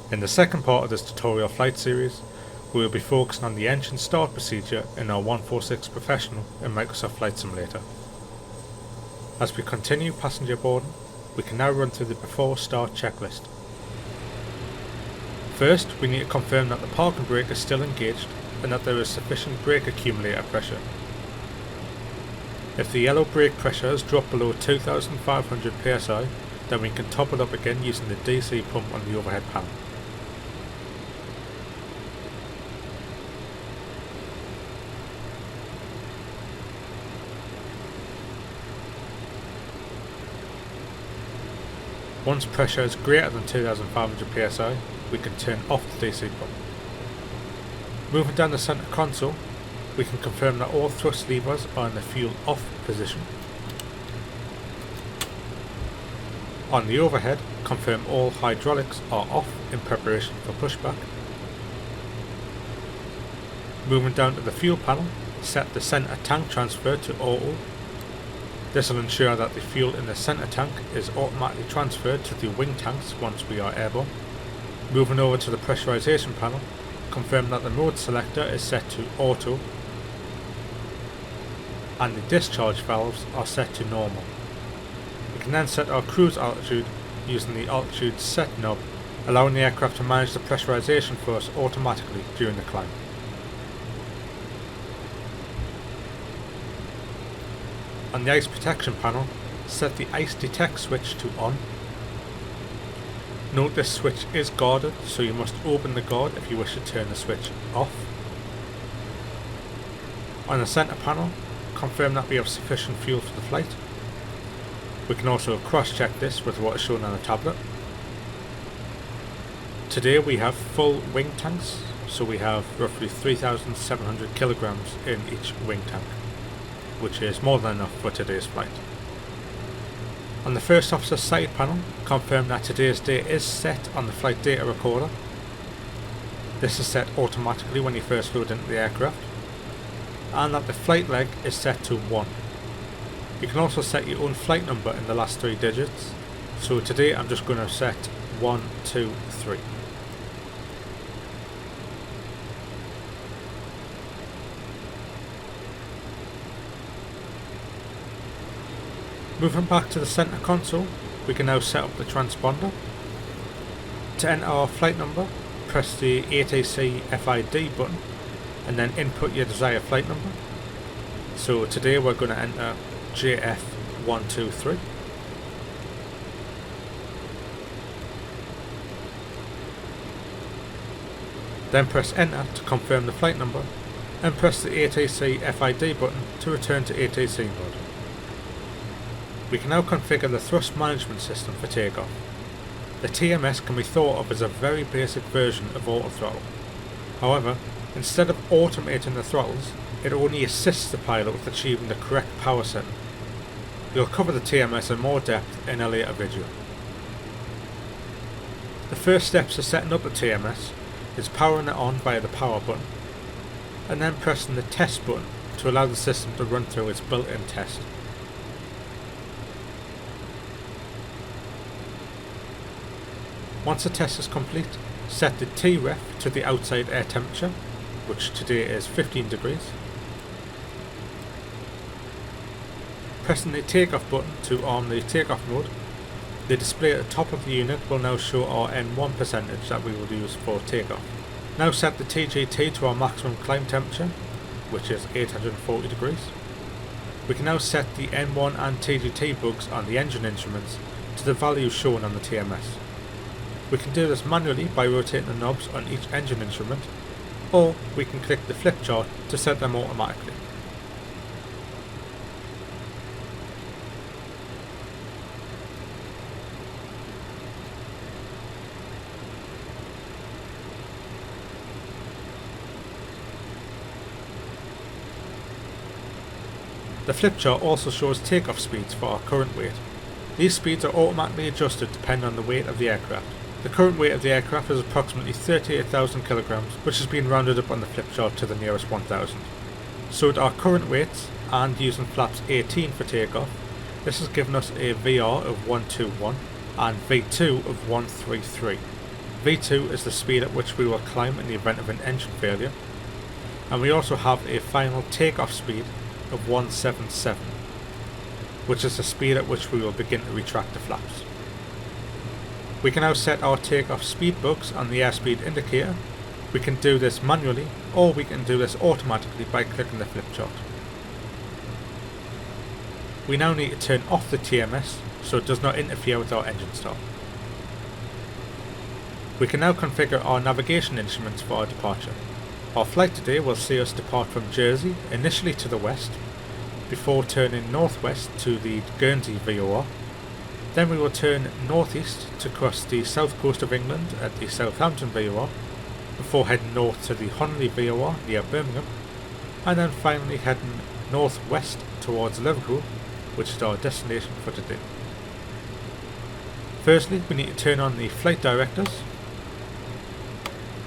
In the second part of this tutorial flight series, we will be focusing on the engine start procedure in our 146 Professional in Microsoft Flight Simulator. As we continue passenger boarding, we can now run through the before start checklist. First, we need to confirm that the parking brake is still engaged and that there is sufficient brake accumulator pressure. If the yellow brake pressure has dropped below 2500 psi, then we can top it up again using the DC pump on the overhead panel. Once pressure is greater than 2500 psi, we can turn off the DC pump. Moving down the centre console, we can confirm that all thrust levers are in the fuel off position. On the overhead, confirm all hydraulics are off in preparation for pushback. Moving down to the fuel panel, set the centre tank transfer to auto. This will ensure that the fuel in the centre tank is automatically transferred to the wing tanks once we are airborne. Moving over to the pressurisation panel, confirm that the mode selector is set to auto and the discharge valves are set to normal. We can then set our cruise altitude using the altitude set knob, allowing the aircraft to manage the pressurisation for us automatically during the climb. On the ice protection panel, set the ice detect switch to on. Note this switch is guarded, so you must open the guard if you wish to turn the switch off. On the centre panel, confirm that we have sufficient fuel for the flight. We can also cross-check this with what is shown on the tablet. Today we have full wing tanks, so we have roughly 3,700 kilograms in each wing tank, which is more than enough for today's flight. On the first officer's side panel, confirm that today's date is set on the flight data recorder. This is set automatically when you first load into the aircraft, and that the flight leg is set to 1. You can also set your own flight number in the last 3 digits, so today I'm just going to set 1, 2, 3. Moving back to the centre console, we can now set up the transponder. To enter our flight number, press the ATC FID button and then input your desired flight number. So today we're going to enter JF123. Then press enter to confirm the flight number and press the ATC FID button to return to ATC mode. We can now configure the thrust management system for takeoff. The TMS can be thought of as a very basic version of auto throttle. However, instead of automating the throttles, it only assists the pilot with achieving the correct power setting. We'll cover the TMS in more depth in a later video. The first steps to setting up the TMS is powering it on via the power button, and then pressing the test button to allow the system to run through its built-in test. Once the test is complete, set the T-ref to the outside air temperature, which today is 15 degrees. Pressing the takeoff button to arm the takeoff mode, the display at the top of the unit will now show our N1 percentage that we will use for takeoff. Now set the TGT to our maximum climb temperature, which is 840 degrees. We can now set the N1 and TGT bugs on the engine instruments to the values shown on the TMS. We can do this manually by rotating the knobs on each engine instrument, or we can click the flip chart to set them automatically. The flip chart also shows takeoff speeds for our current weight. These speeds are automatically adjusted depending on the weight of the aircraft. The current weight of the aircraft is approximately 38,000 kilograms, which has been rounded up on the flip chart to the nearest 1,000. So at our current weights, and using flaps 18 for takeoff, this has given us a VR of 121 and V2 of 133. V2 is the speed at which we will climb in the event of an engine failure, and we also have a final takeoff speed of 177, which is the speed at which we will begin to retract the flaps. We can now set our takeoff speed bugs on the airspeed indicator. We can do this manually, or we can do this automatically by clicking the flip chart. We now need to turn off the TMS so it does not interfere with our engine start. We can now configure our navigation instruments for our departure. Our flight today will see us depart from Jersey, initially to the west, before turning northwest to the Guernsey VOR. Then we will turn northeast to cross the south coast of England at the Southampton VOR, before heading north to the Honley VOR near Birmingham, and then finally heading northwest towards Liverpool, which is our destination for today. Firstly, we need to turn on the flight directors.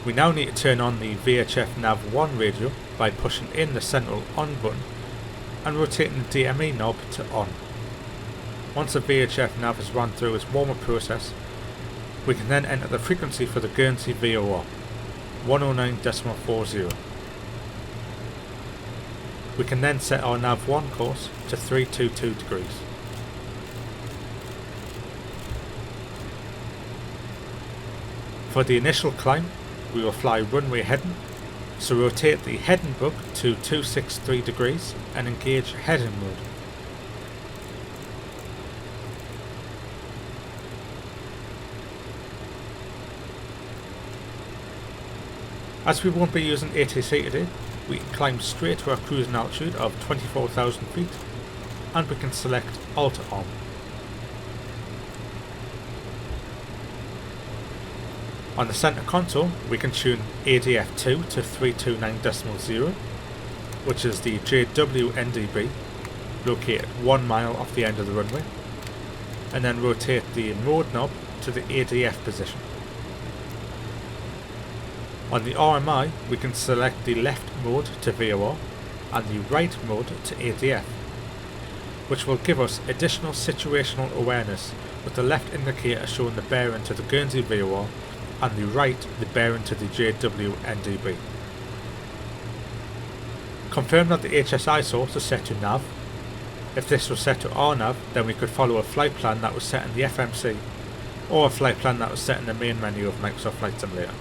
We now need to turn on the VHF Nav 1 radio by pushing in the central on button and rotating the DME knob to on. Once the VHF nav has run through its warm-up process, we can then enter the frequency for the Guernsey VOR, 109.40. We can then set our Nav 1 course to 322 degrees. For the initial climb, we will fly runway heading, so rotate the heading bug to 263 degrees and engage heading mode. As we won't be using ATC today, we can climb straight to our cruising altitude of 24,000 feet, and we can select Alt On. On the centre console, we can tune ADF2 to 329.0, which is the JWNDB, located 1 mile off the end of the runway, and then rotate the mode knob to the ADF position. On the RMI, we can select the left mode to VOR and the right mode to ADF, which will give us additional situational awareness, with the left indicator showing the bearing to the Guernsey VOR and the right the bearing to the JWNDB. Confirm that the HSI source is set to nav. If this was set to RNAV, then we could follow a flight plan that was set in the FMC, or a flight plan that was set in the main menu of Microsoft Flight Simulator.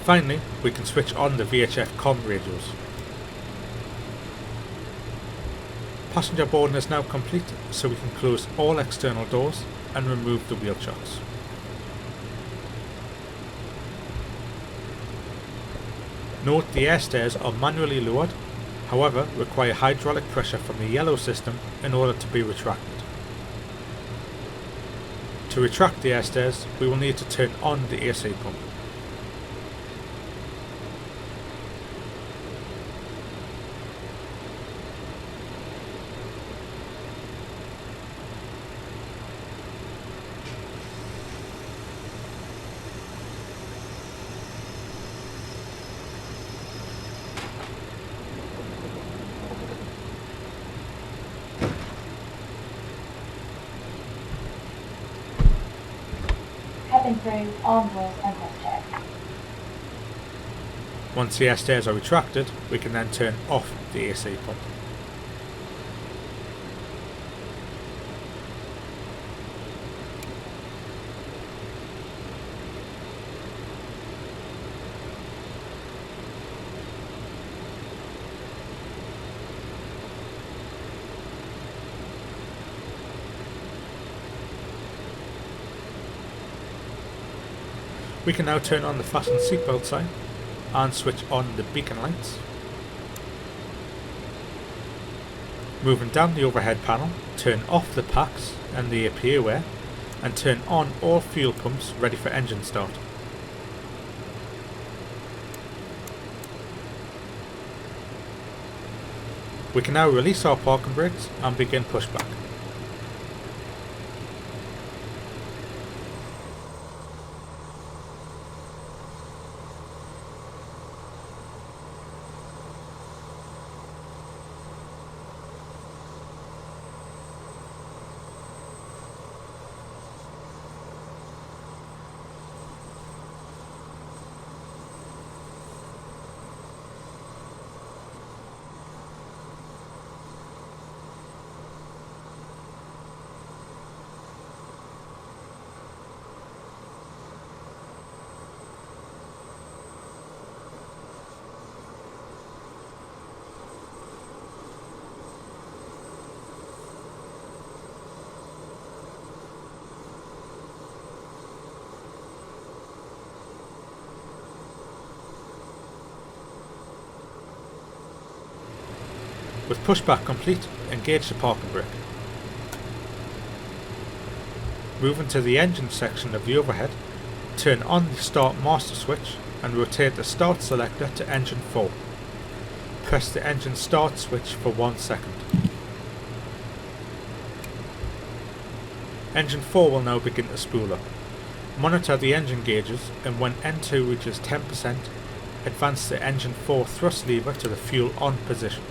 Finally, we can switch on the VHF COM radios. Passenger boarding is now complete, so we can close all external doors and remove the wheel chocks. Note the air stairs are manually lowered, however require hydraulic pressure from the yellow system in order to be retracted. To retract the air stairs, we will need to turn on the AC pump. Through arm doors and test check. Once the air stairs are retracted, we can then turn off the AC pump. We can now turn on the fasten seatbelt sign and switch on the beacon lights. Moving down the overhead panel, turn off the packs and the APU and turn on all fuel pumps ready for engine start. We can now release our parking brakes and begin pushback. With pushback complete, engage the parking brake. Moving to the engine section of the overhead, turn on the start master switch and rotate the start selector to engine 4. Press the engine start switch for 1 second. Engine 4 will now begin to spool up. Monitor the engine gauges, and when N2 reaches 10%, advance the engine 4 thrust lever to the fuel on position.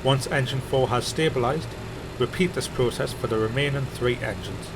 Once engine 4 has stabilised, repeat this process for the remaining 3 engines.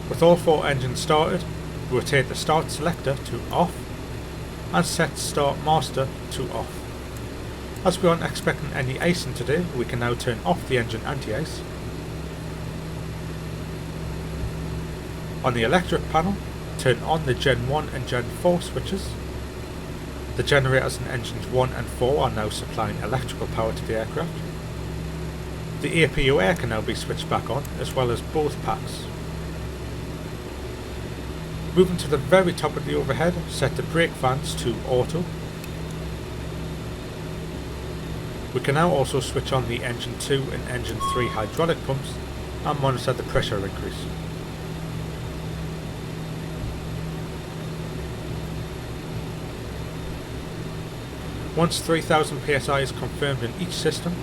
With all 4 engines started, rotate the start selector to off and set start master to off. As we aren't expecting any icing today, we can now turn off the engine anti-ice. On the electric panel, turn on the Gen 1 and Gen 4 switches. The generators in engines 1 and 4 are now supplying electrical power to the aircraft. The APU air can now be switched back on, as well as both packs. Moving to the very top of the overhead, set the brake fans to auto. We can now also switch on the engine 2 and engine 3 hydraulic pumps and monitor the pressure increase. Once 3000 psi is confirmed in each system,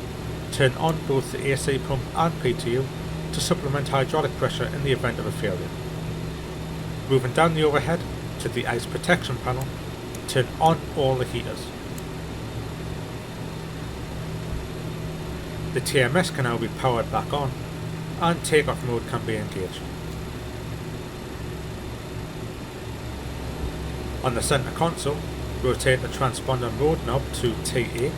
turn on both the AC pump and PTU to supplement hydraulic pressure in the event of a failure. Moving down the overhead to the ice protection panel, turn on all the heaters. The TMS can now be powered back on and takeoff mode can be engaged. On the centre console, rotate the transponder mode knob to TA.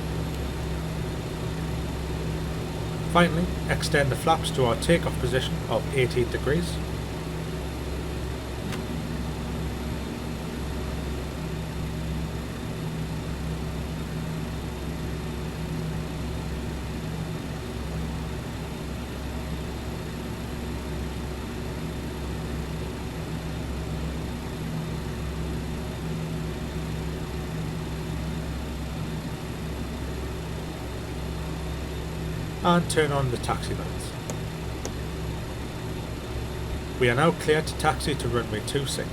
Finally, extend the flaps to our takeoff position of 18 degrees. And turn on the taxi lights. We are now clear to taxi to runway 26.